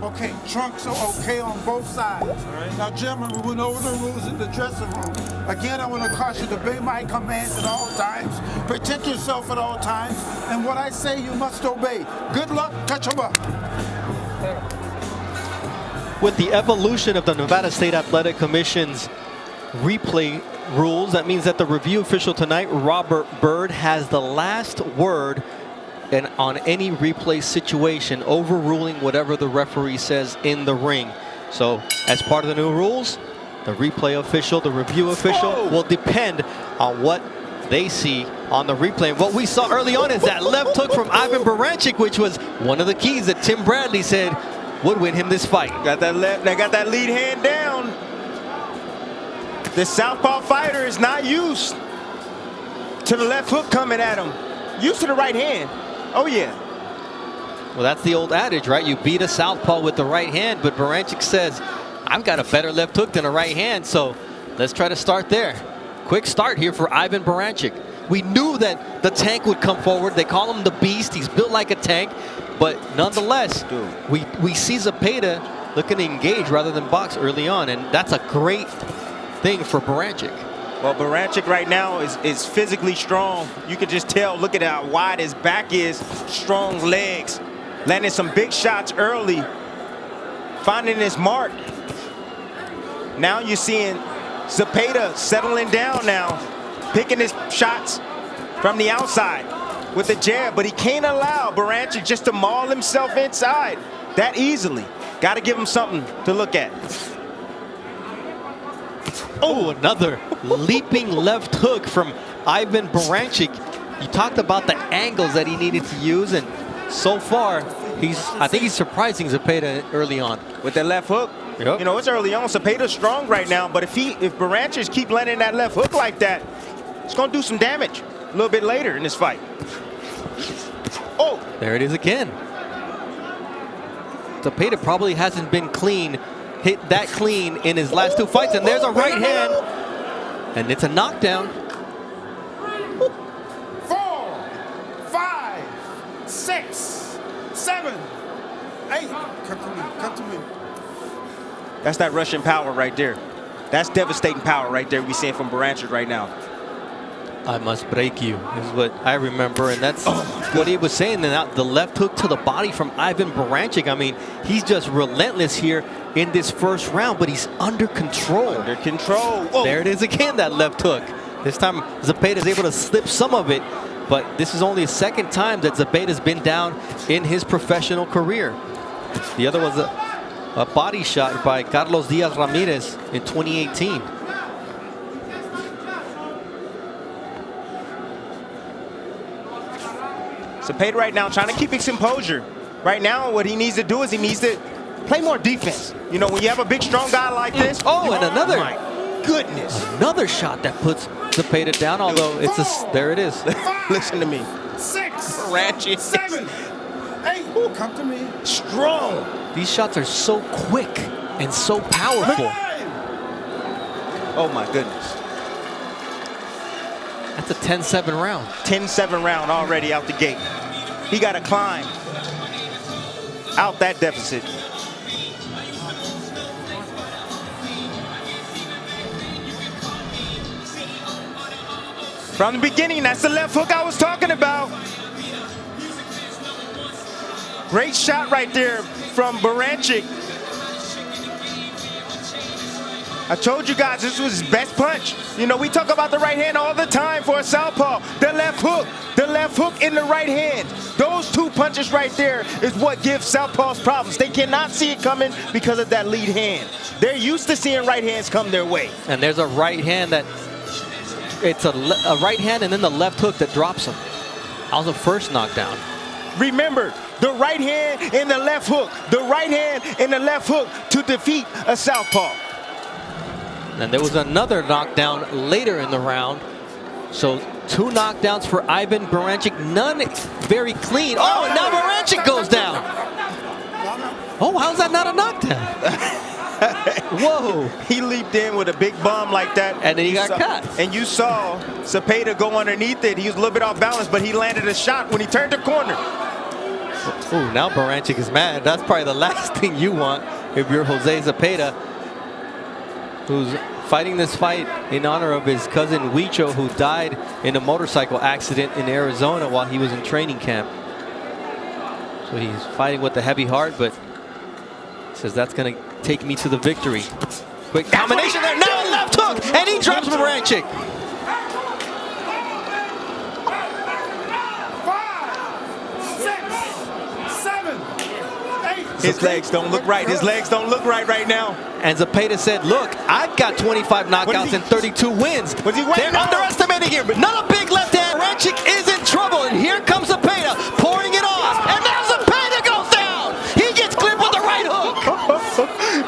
Okay, trunks are okay on both sides. All right. Now, gentlemen, we went over the rules in the dressing room. Again, I want to caution you to obey my commands at all times. Protect yourself at all times. And what I say, you must obey. Good luck. Touch 'em up. With the evolution of the Nevada State Athletic Commission's replay rules, that means that the review official tonight, Robert Byrd, has the last word on any replay situation, overruling whatever the referee says in the ring. So as part of the new rules, the replay official, the review official will depend on what they see on the replay. And what we saw early on is that left hook from Ivan Baranchyk, which was one of the keys that Tim Bradley said would win him this fight. Got that lead hand down. The southpaw fighter is not used to the left hook coming at him. Used to the right hand. Oh, yeah. Well, that's the old adage, right? You beat a southpaw with the right hand, but Baranchyk says, I've got a better left hook than a right hand, so let's try to start there. Quick start here for Ivan Baranchyk. We knew that the tank would come forward. They call him the Beast. He's built like a tank, but nonetheless, we see Zepeda looking to engage rather than box early on, and that's a great thing for Baranchyk. Well, Baranchyk right now is physically strong. You can just tell, look at how wide his back is, strong legs, landing some big shots early, finding his mark. Now you're seeing Zepeda settling down now, picking his shots from the outside with the jab, but he can't allow Baranchyk just to maul himself inside that easily. Got to give him something to look at. Oh, another leaping left hook from Ivan Baranchyk. You talked about the angles that he needed to use, and so far, I think he's surprising Zepeda early on. With that left hook, yep. You know, it's early on. Zepeda's strong right now, but if Baranchyk keep landing that left hook like that, it's going to do some damage a little bit later in this fight. Oh! There it is again. Zepeda probably hasn't been hit that clean in his last two fights, and there's a right hand, and it's a knockdown. 4, 5, 6, 7, 8. Come to me, come to me. That's that Russian power right there. That's devastating power right there we're seeing from Baranchyk right now. I must break you, is what I remember, and that's what he was saying. And the left hook to the body from Ivan Baranchyk. I mean, he's just relentless here in this first round, but he's under control. Under control. Whoa. There it is again, that left hook. This time, Zepeda is able to slip some of it, but this is only the second time that Zepeda's been down in his professional career. The other was a body shot by Carlos Diaz Ramirez in 2018. Zepeda right now trying to keep his composure. Right now, what he needs to do is he needs to play more defense. You know, when you have a big, strong guy like this. Oh, and another. My goodness. Another shot that puts Zepeda down, although it's there it is. Listen to me. 6, Ratchet. 7, 8. Ooh, come to me. Strong. These shots are so quick and so powerful. 9. Oh, my goodness. That's a 10-7 round. 10-7 round already out the gate. He got to climb out that deficit. From the beginning, that's the left hook I was talking about. Great shot right there from Baranchyk. I told you guys this was his best punch. You know, we talk about the right hand all the time for a southpaw. The left hook in the right hand. Those two punches right there is what gives southpaws problems. They cannot see it coming because of that lead hand. They're used to seeing right hands come their way. And there's a right hand that, it's a right hand and then the left hook that drops him. That was the first knockdown. Remember, the right hand and the left hook. The right hand and the left hook to defeat a southpaw. And there was another knockdown later in the round. So 2 knockdowns for Ivan Baranchyk, none very clean. Oh, and now Baranchyk goes down. Oh, how's that not a knockdown? Whoa. He leaped in with a big bomb like that. And then he got cut. And you saw Zepeda go underneath it. He was a little bit off balance, but he landed a shot when he turned the corner. Ooh, now Baranchyk is mad. That's probably the last thing you want if you're Jose Zepeda, who's fighting this fight in honor of his cousin Huicho, who died in a motorcycle accident in Arizona while he was in training camp. So he's fighting with a heavy heart, but says that's going to take me to the victory. Quick combination there. Now a left hook, and he drops Baranchyk. 5, 6, 7, 8. His legs don't look right. His legs don't look right now. And Zepeda said, look, I've got 25 knockouts and 32 wins. Was he waiting They're now? underestimating here, but not a big left hand. Baranchyk is in trouble, and here comes Zepeda pouring it on. And now Zepeda goes down. He gets clipped with the right hook.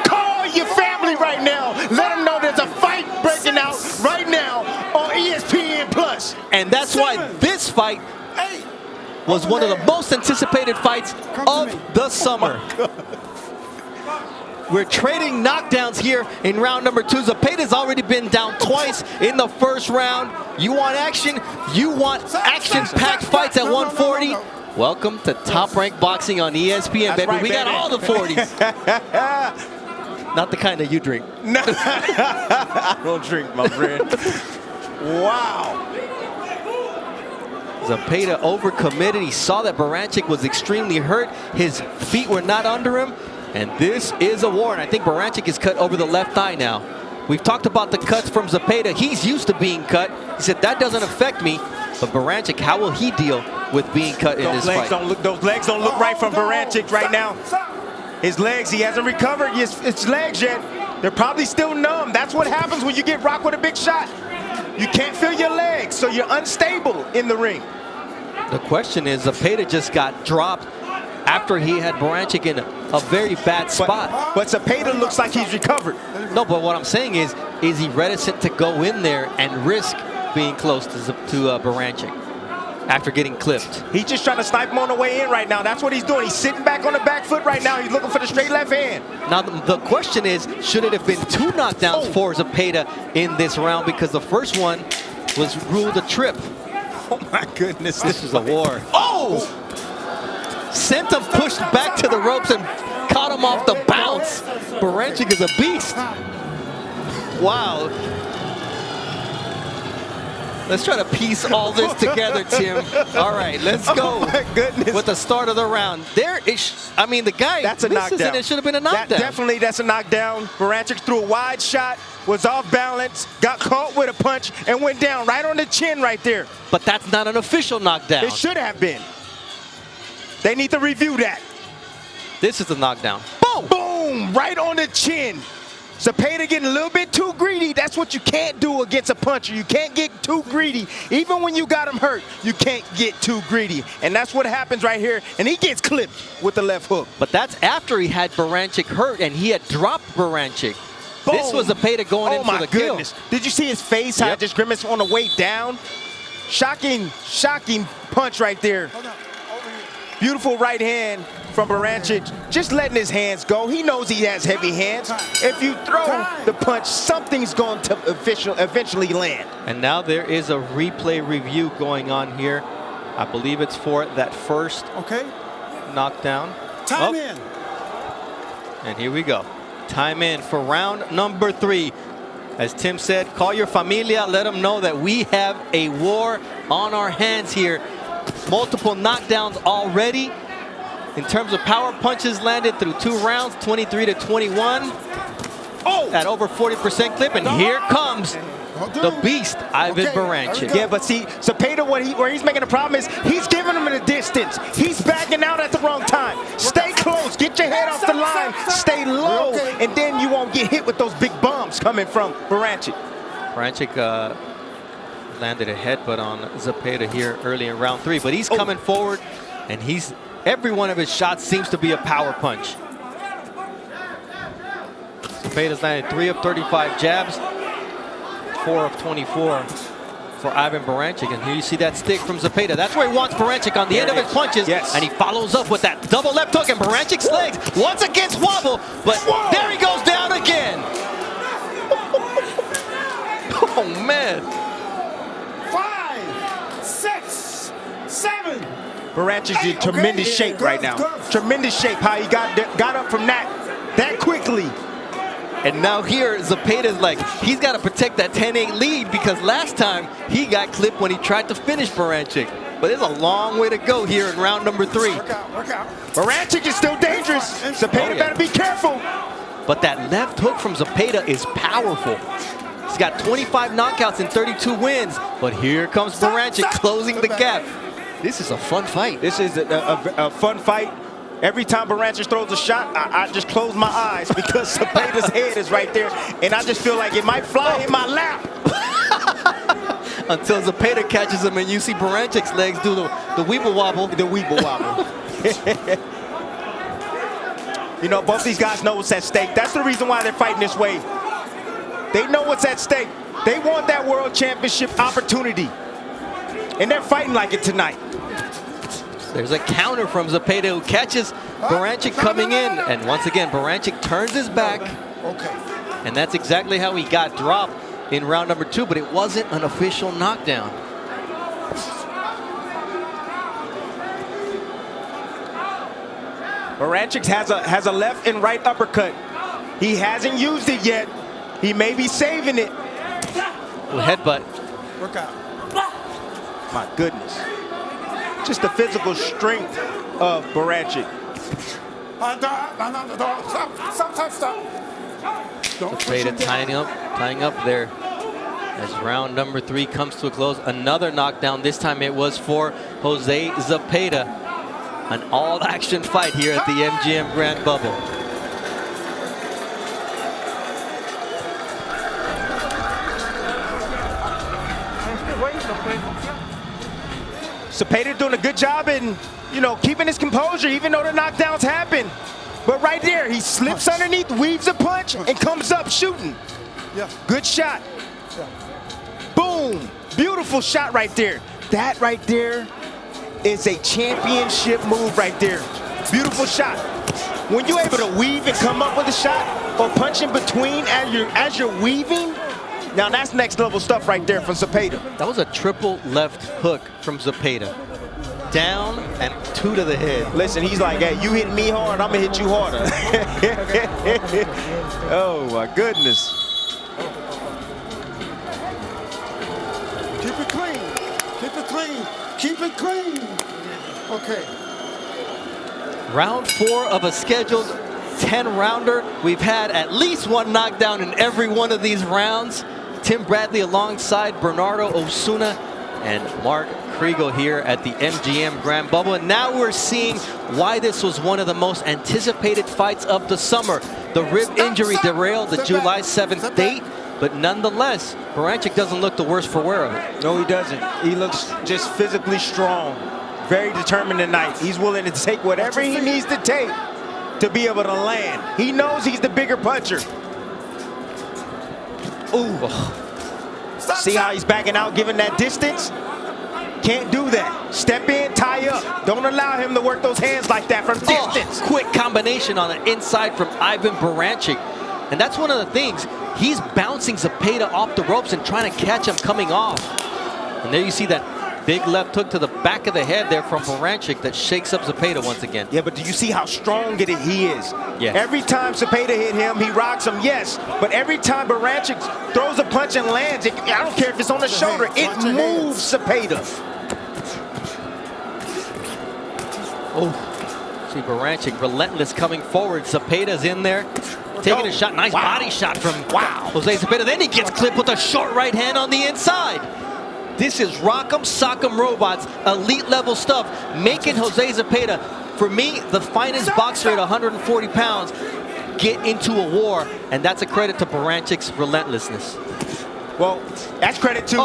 Call your family right now. Let them know there's a fight breaking out right now on ESPN Plus. And that's why this fight was one of the most anticipated fights of the summer. We're trading knockdowns here in round number 2. Zepeda's already been down twice in the first round. You want action? You want action-packed fights at 140? Welcome to Top Rank Boxing on ESPN, That's baby. right, We got baby. all the 40s. Not the kind that you drink. No, I don't drink, my friend. Wow. Zepeda overcommitted. He saw that Baranchyk was extremely hurt. His feet were not under him. And this is a war. And I think Baranchyk is cut over the left thigh now. We've talked about the cuts from Zepeda. He's used to being cut. He said, that doesn't affect me. But Baranchyk, how will he deal with being cut in this fight? Those legs don't look right from Baranchyk right now. His legs, he hasn't recovered his legs yet. They're probably still numb. That's what happens when you get rocked with a big shot. You can't feel your legs, so you're unstable in the ring. The question is, Zepeda just got dropped after he had Baranchyk in a very bad spot. But Zepeda looks like he's recovered. No, but what I'm saying is he reticent to go in there and risk being close to Baranchyk after getting clipped? He's just trying to snipe him on the way in right now. That's what he's doing. He's sitting back on the back foot right now. He's looking for the straight left hand. Now, the question is, should it have been 2 knockdowns for Zepeda in this round? Because the first one was ruled a trip. Oh, my goodness. This is a war. Oh! Sent him pushed back to the ropes and caught him off the bounce. Baranchyk is a beast. Wow. Let's try to piece all this together, Tim. All right, let's go. Oh my goodness. With the start of the round. There is, I mean, the guy, that's a knockdown. It should have been a knockdown. That's a knockdown. Baranchyk threw a wide shot, was off balance, got caught with a punch, and went down right on the chin right there. But that's not an official knockdown. It should have been. They need to review that. This is the knockdown. Boom! Boom! Right on the chin. Zepeda getting a little bit too greedy. That's what you can't do against a puncher. You can't get too greedy. Even when you got him hurt, you can't get too greedy. And that's what happens right here. And he gets clipped with the left hook. But that's after he had Baranchyk hurt and he had dropped Baranchyk. Boom. This was Zepeda going in for the kill. Oh my goodness. Did you see his face? How it just grimaced on the way down? Shocking, shocking punch right there. Beautiful right hand from Baranchyk, just letting his hands go. He knows he has heavy hands. If you throw the punch, something's going to eventually land. And now there is a replay review going on here. I believe it's for that first knockdown. Time in. And here we go. Time in for round number 3. As Tim said, call your familia. Let them know that we have a war on our hands here. Multiple knockdowns already. In terms of power punches landed through 2 rounds, 23 to 21. Oh! At over 40% clip, and here comes the beast, Ivan Baranchyk. Yeah, but see, Zepeda, where he's making a problem is he's giving him the distance. He's backing out at the wrong time. Stay close, get your head off the line, stay low, and then you won't get hit with those big bombs coming from Baranchyk. Baranchyk landed a headbutt on Zepeda here early in round 3, but he's coming forward, and every one of his shots seems to be a power punch. Zepeda's landed 3 of 35 jabs, 4 of 24 for Ivan Baranchyk. And here you see that stick from Zepeda. That's where he wants Baranchyk on the end of his punches. Yes. And he follows up with that double left hook, and Barancyk's legs once again wobble, but there he goes down again. Oh, man. 5, 6, 7, Baranchyk is in tremendous shape right now. Tremendous shape. How he got up from that quickly. And now here, Zepeda's like, he's got to protect that 10-8 lead because last time he got clipped when he tried to finish Baranchyk. But there's a long way to go here in round number 3. Work out. Baranchyk is still dangerous. Zepeda better be careful. But that left hook from Zepeda is powerful. He's got 25 knockouts and 32 wins. But here comes Baranchyk closing the gap. This is a fun fight. This is a fun fight. Every time Baranchyk throws a shot, I just close my eyes because Zepeda's head is right there. And I just feel like it might fly in my lap. Until Zepeda catches him and you see Baranchyk's legs do the weeble wobble. The weeble wobble. You know, both these guys know what's at stake. That's the reason why they're fighting this way. They know what's at stake. They want that world championship opportunity. And they're fighting like it tonight. There's a counter from Zepeda who catches Baranchyk coming in. And once again, Baranchyk turns his back. Okay. And that's exactly how he got dropped in round number 2, but it wasn't an official knockdown. Baranchyk has a left and right uppercut. He hasn't used it yet. He may be saving it. Well, headbutt. Work out. My goodness. Just the physical strength of Baranchyk. Stop. Zepeda tying up there as round number 3 comes to a close. Another knockdown. This time it was for Jose Zepeda. An all-action fight here at the MGM Grand Bubble. Zepeda doing a good job in, you know, keeping his composure even though the knockdowns happen. But right there, he slips underneath, weaves a punch, and comes up shooting. Yeah. Good shot. Yeah. Boom. Beautiful shot right there. That right there is a championship move right there. Beautiful shot. When you're able to weave and come up with a shot or punch in between as you're weaving, now that's next level stuff right there from Zepeda. That was a triple left hook from Zepeda. Down and 2 to the head. Listen, he's like, hey, you hit me hard, I'm gonna hit you harder. Oh my goodness. Keep it clean. Keep it clean. Keep it clean. Okay. Round 4 of a scheduled 10-rounder. We've had at least one knockdown in every one of these rounds. Tim Bradley alongside Bernardo Osuna and Mark Kriegel here at the MGM Grand Bubble. And now we're seeing why this was one of the most anticipated fights of the summer. The rib injury derailed the July 7th date, but nonetheless, Baranchyk doesn't look the worse for wear of it. No, he doesn't. He looks just physically strong, very determined tonight. He's willing to take whatever he needs to take to be able to land. He knows he's the bigger puncher. Ooh. See how he's backing out, giving that distance? Can't do that. Step in, tie up. Don't allow him to work those hands like that from distance. Quick combination on the inside from Ivan Baranchyk. And that's one of the things. He's bouncing Zepeda off the ropes and trying to catch him coming off. And there you see that big left hook to the back of the head there from Baranchyk that shakes up Zepeda once again. Yeah, but do you see how strong he is? Yes. Every time Zepeda hit him, he rocks him, yes. But every time Baranchyk throws a punch and lands, I don't care if it's on the shoulder, it moves Zepeda. Oh, see Baranchyk relentless coming forward. Zepeda's in there, taking a shot. Nice body shot from Jose Zepeda. Then he gets clipped with a short right hand on the inside. This is Rock'em Sock'em Robots, elite level stuff, making Jose Zepeda, for me, the finest boxer at 140 pounds, get into a war, and that's a credit to Baranchyk's relentlessness. Well, that's credit to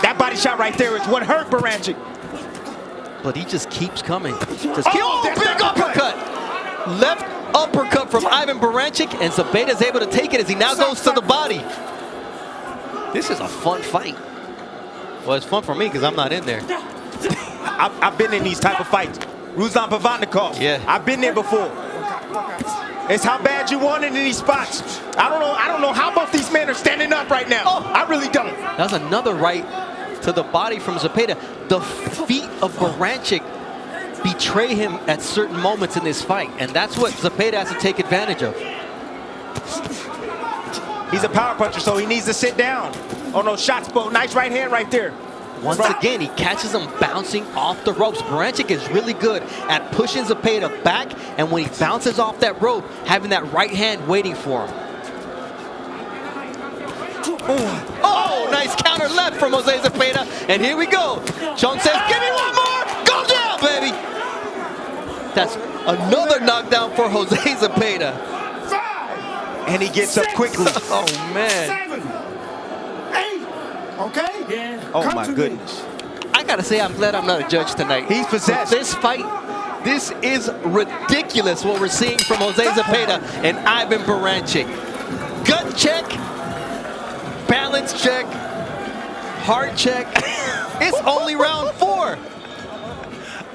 that body shot right there is what hurt Baranchyk. But he just keeps coming. Big uppercut! Left uppercut from Ivan Baranchyk, and Zepeda's able to take it as he now goes to the body. This is a fun fight. Well, it's fun for me because I'm not in there. I've been in these type of fights. Ruslan Pavatnikov. Yeah. I've been there before. It's how bad you want it in these spots. I don't know how both these men are standing up right now. I really don't. That's another right to the body from Zepeda. The feet of Baranchyk betray him at certain moments in this fight, and that's what Zepeda has to take advantage of. He's a power puncher, so he needs to sit down. Oh no, shots, but nice right hand right there. Once again, he catches him bouncing off the ropes. Baranchyk is really good at pushing Zepeda back, and when he bounces off that rope, having that right hand waiting for him. Oh, nice counter left from Jose Zepeda, and here we go. Sean says, give me one more, go down, baby. That's another knockdown for Jose Zepeda. 5, and he gets up quickly. Oh, man. 7, 8. Okay? Yeah. Oh, my goodness. I got to say, I'm glad I'm not a judge tonight. He's possessed. This fight, this is ridiculous what we're seeing from Jose Zepeda and Ivan Baranchyk. Gut check, balance check, heart check. It's only round 4.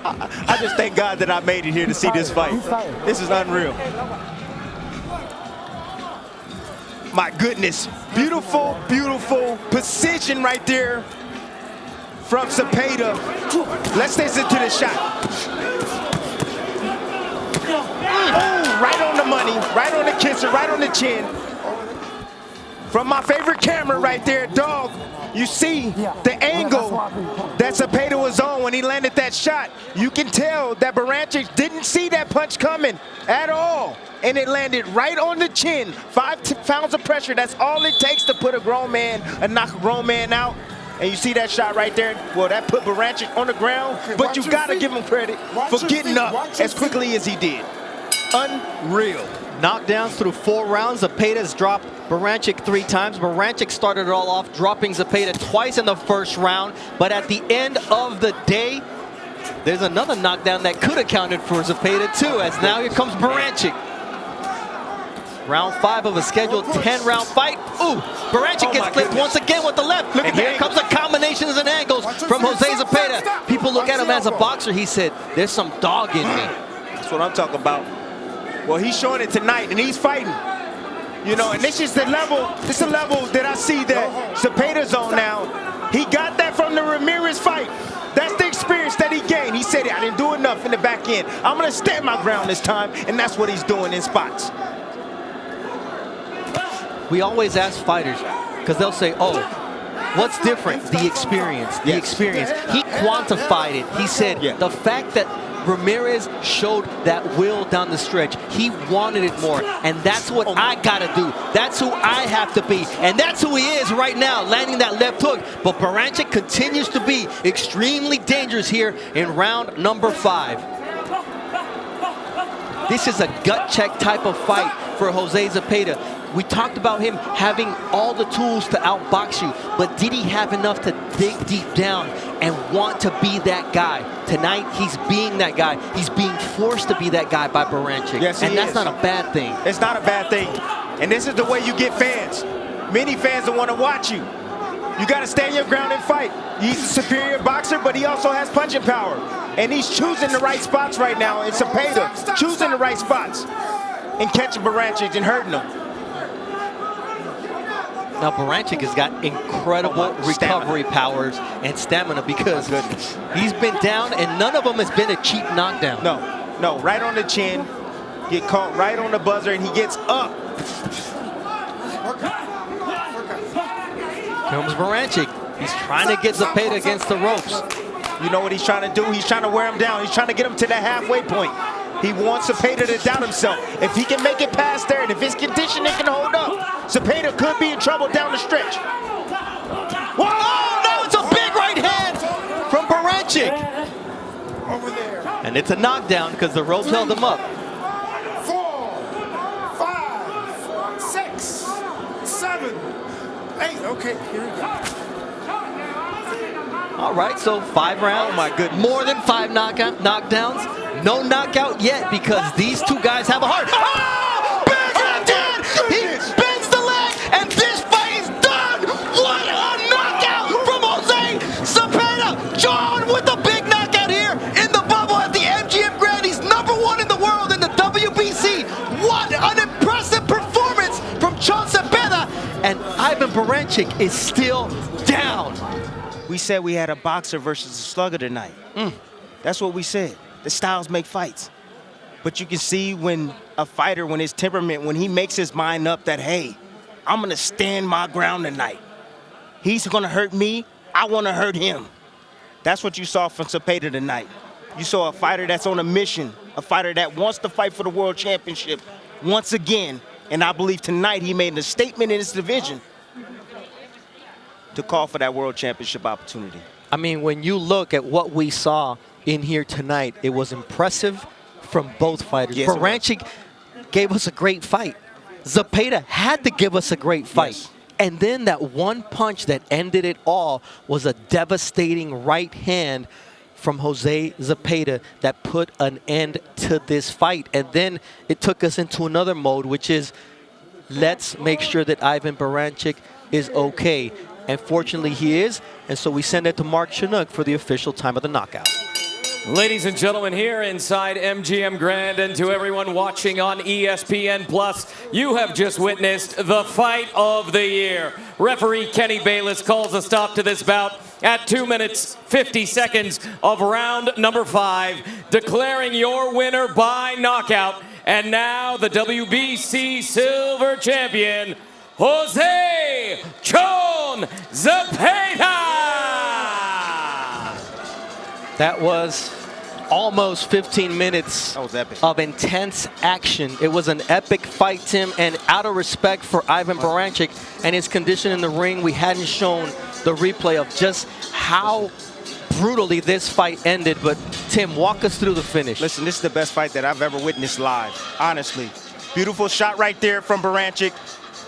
I just thank God that I made it here to see this fight. This is unreal. My goodness. Beautiful, beautiful precision right there from Zepeda. Let's listen to the shot. Oh, right on the money, right on the kisser, right on the chin. From my favorite camera right there, dog, you see the angle that Zepeda was on when he landed that shot. You can tell that Baranchyk didn't see that punch coming at all. And it landed right on the chin. 5 pounds of pressure, that's all it takes to put a grown man, knock a grown man out. And you see that shot right there? Well, that put Baranchyk on the ground, but you gotta give him credit for getting up as quickly as he did. Unreal. Knockdowns through 4 rounds. Zepeda's dropped Baranchyk 3 times. Baranchyk started it all off, dropping Zepeda twice in the first round. But at the end of the day, there's another knockdown that could have counted for Zepeda too, as now here comes Baranchyk. Round 5 of a scheduled 10-round fight. Ooh, Baranchyk gets clipped once again with the left. Look, and here comes the combinations and angles from Jose Zepeda. People look at him as a boxer. He said, there's some dog in me. That's what I'm talking about. Well, he's showing it tonight, and he's fighting. You know, and this is the level, this is the level that I see that Zepeda's on now. He got that from the Ramirez fight. That's the experience that he gained. He said, I didn't do enough in the back end. I'm going to stand my ground this time, and that's what he's doing in spots. We always ask fighters, because they'll say, oh, what's different? The experience, the experience. He quantified it. He said the fact that Ramirez showed that will down the stretch. He wanted it more, and that's what I gotta do. That's who I have to be, and that's who he is right now, landing that left hook. But Baranchyk continues to be extremely dangerous here in round number 5. This is a gut check type of fight for Jose Zepeda. We talked about him having all the tools to outbox you, but did he have enough to dig deep down and want to be that guy? Tonight, he's being that guy. He's being forced to be that guy by Baranchyk. Yes, and that's not a bad thing. It's not a bad thing. And this is the way you get fans. Many fans don't want to watch you. You got to stand your ground and fight. He's a superior boxer, but he also has punching power. And he's choosing the right spots right now. And Zepeda choosing the right spots and catching Baranchyk and hurting him. Now Baranchyk has got incredible recovery powers and stamina because he's been down and none of them has been a cheap knockdown. No, right on the chin, get caught right on the buzzer and he gets up. Comes Baranchyk. He's trying to get Zepeda against the ropes. You know what he's trying to do? He's trying to wear him down. He's trying to get him to the halfway point. He wants Zepeda to doubt himself. If he can make it past there and if his conditioning can hold up, Zepeda could be in trouble down the stretch. Whoa! Oh, no, it's a big right hand from Baranchyk. Over there. And it's a knockdown because the ropes held him up. 4, 5, 6, 7, 8. Okay, here we go. All right, so 5 rounds. Oh, my goodness. More than 5 knockdowns. No knockout yet because these two guys have a heart. Oh! Big left hand! He bends the leg, and this fight is done! What a knockout from Jose Zepeda! John with a big knockout here in the bubble at the MGM Grand. He's #1 in the world in the WBC. What an impressive performance from John Zepeda! And Ivan Baranchyk is still down. We said we had a boxer versus a slugger tonight. That's what we said. The styles make fights. But you can see when a fighter, when his temperament, when he makes his mind up that, hey, I'm going to stand my ground tonight. He's going to hurt me. I want to hurt him. That's what you saw from Zepeda tonight. You saw a fighter that's on a mission, a fighter that wants to fight for the world championship once again. And I believe tonight he made a statement in his division to call for that world championship opportunity. I mean, when you look at what we saw in here tonight, it was impressive from both fighters. Yes, Baranchyk gave us a great fight. Zepeda had to give us a great fight. Yes. And then that one punch that ended it all was a devastating right hand from Jose Zepeda that put an end to this fight. And then it took us into another mode, which is let's make sure that Ivan Baranchyk is okay. And fortunately he is, and so we send it to Mark Chinook for the official time of the knockout. Ladies and gentlemen, here inside MGM Grand, and to everyone watching on ESPN+, you have just witnessed the fight of the year. Referee Kenny Bayless calls a stop to this bout at 2 minutes, 50 seconds of round number 5, declaring your winner by knockout. And now the WBC Silver Champion, Jose "Chon" Zepeda! That was almost 15 minutes That was epic. of intense action. It was an epic fight, Tim, and out of respect for Ivan Baranchyk and his condition in the ring, we hadn't shown the replay of just how brutally this fight ended. But Tim, walk us through the finish. Listen, this is the best fight that I've ever witnessed live, honestly. Beautiful shot right there from Baranchyk.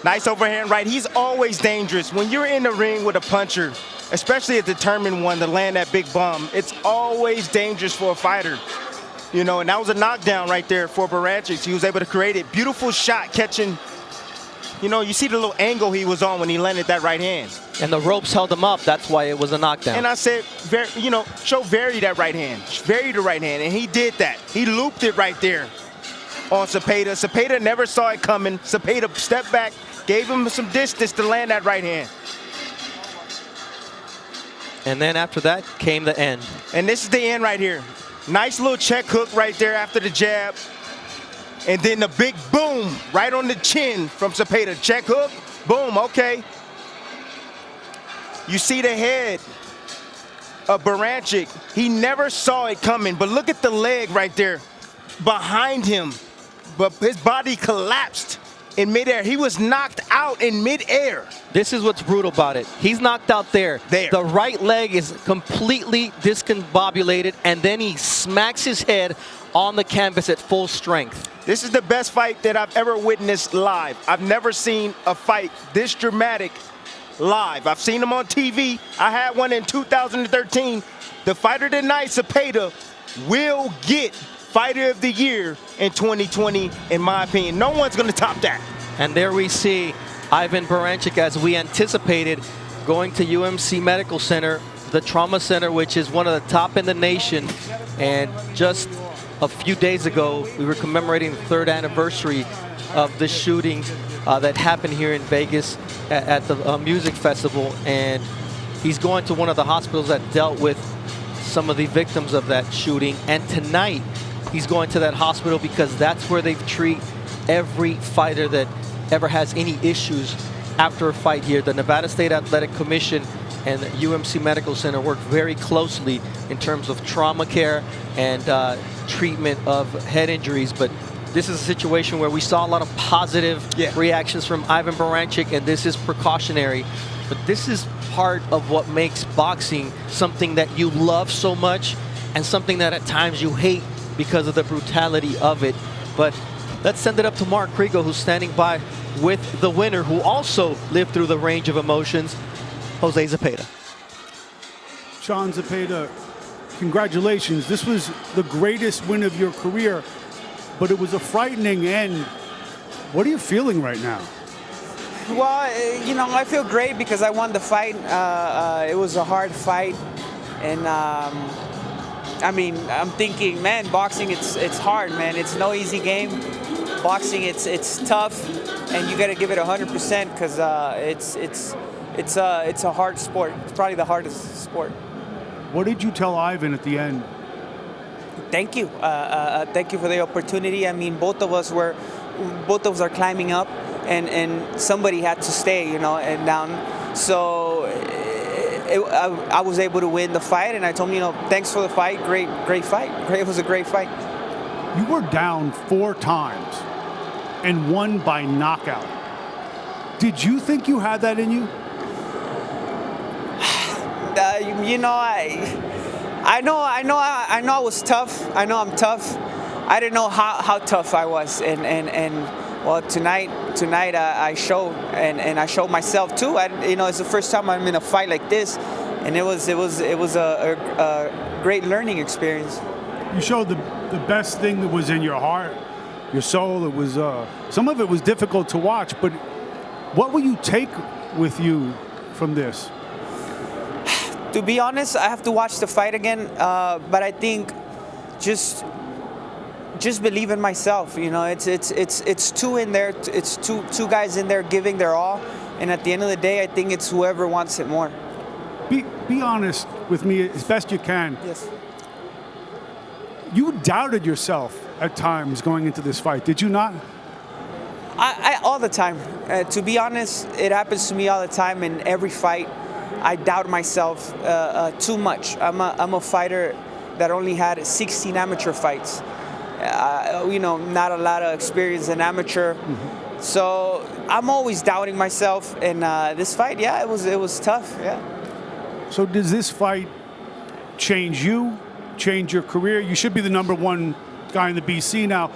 Nice overhand right. He's always dangerous. When you're in the ring with a puncher, especially a determined one to land that big bomb, it's always dangerous for a fighter. You know, and that was a knockdown right there for Baranchyk. He was able to create it. Beautiful shot catching. You know, you see the little angle he was on when he landed that right hand. And the ropes held him up. That's why it was a knockdown. And I said, you know, show Vary that right hand. Vary the right hand, and he did that. He looped it right there on Zepeda. Zepeda never saw it coming. Zepeda stepped back, gave him some distance to land that right hand. And then after that came the end. And this is the end right here. Nice little check hook right there after the jab. And then the big boom right on the chin from Zepeda. Check hook, boom, okay. You see the head of Baranchyk. He never saw it coming, but look at the leg right there behind him. But his body collapsed in midair. He was knocked out in midair. This is what's brutal about it. He's knocked out there. The right leg is completely discombobulated, and then he smacks his head on the canvas at full strength. This is the best fight that I've ever witnessed live. I've never seen a fight this dramatic live. I've seen them on TV. I had one in 2013. The fighter tonight, Zepeda, will get Fighter of the Year in 2020, in my opinion. No one's going to top that. And there we see Ivan Baranchyk, as we anticipated, going to UMC Medical Center, the trauma center, which is one of the top in the nation. And just a few days ago, we were commemorating the 3rd anniversary of the shooting that happened here in Vegas at the music festival. And he's going to one of the hospitals that dealt with some of the victims of that shooting. And tonight, he's going to that hospital because that's where they treat every fighter that ever has any issues after a fight here. The Nevada State Athletic Commission and the UMC Medical Center work very closely in terms of trauma care and treatment of head injuries. But this is a situation where we saw a lot of positive reactions from Ivan Baranchyk, and this is precautionary. But this is part of what makes boxing something that you love so much and something that at times you hate because of the brutality of it. But let's send it up to Mark Krigo, who's standing by with the winner, who also lived through the range of emotions, Jose Zepeda. Chon Zepeda, congratulations. This was the greatest win of your career, but it was a frightening end. What are you feeling right now? Well, you know, I feel great because I won the fight. It was a hard fight, and I mean, I'm thinking, man, boxing, it's hard, man. It's no easy game. Boxing, it's tough, and you got to give it 100% because it's a hard sport. It's probably the hardest sport. What did you tell Ivan at the end? thank you. Thank you for the opportunity. I mean, both of us are climbing up, and somebody had to stay, you know, and down. So I was able to win the fight, and I told him, you know, thanks for the fight. Great fight. It was a great fight. You were down 4 times and won by knockout. Did you think you had that in you? You know, I know I was tough. I know I'm tough. I didn't know how tough I was, and well, tonight I showed, and I showed myself too. You know, it's the first time I'm in a fight like this, and it was a great learning experience. You showed the best thing that was in your heart, your soul. It was some of it was difficult to watch, but what will you take with you from this? To be honest, I have to watch the fight again, but I think just believe in myself. You know, it's two in there. It's two guys in there giving their all, and at the end of the day, I think it's whoever wants it more. Be honest with me as best you can. Yes. You doubted yourself at times going into this fight, did you not? I all the time. To be honest, it happens to me all the time in every fight. I doubt myself too much. I'm a fighter that only had 16 amateur fights. You know, not a lot of experience in amateur. Mm-hmm. So I'm always doubting myself. And this fight, yeah, it was tough. Yeah. So does this fight change you? Change your career? You should be the #1 guy in the BC now.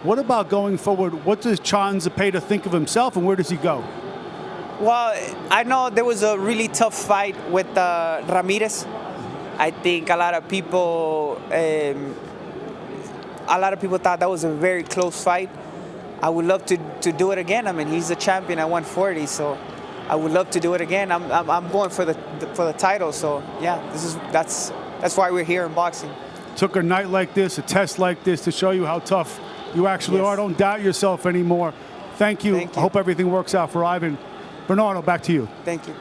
What about going forward? What does Chan Zepeda think of himself, and where does he go? Well, I know there was a really tough fight with Ramirez. I think a lot of people thought that was a very close fight. I would love to do it again. I mean, he's a champion at 140, so I would love to do it again. I'm going for the title, so yeah, that's why we're here in boxing. Took a night like this, a test like this, to show you how tough you actually are. Don't doubt yourself anymore. Thank you. I hope everything works out for Ivan. Bernardo, back to you. Thank you.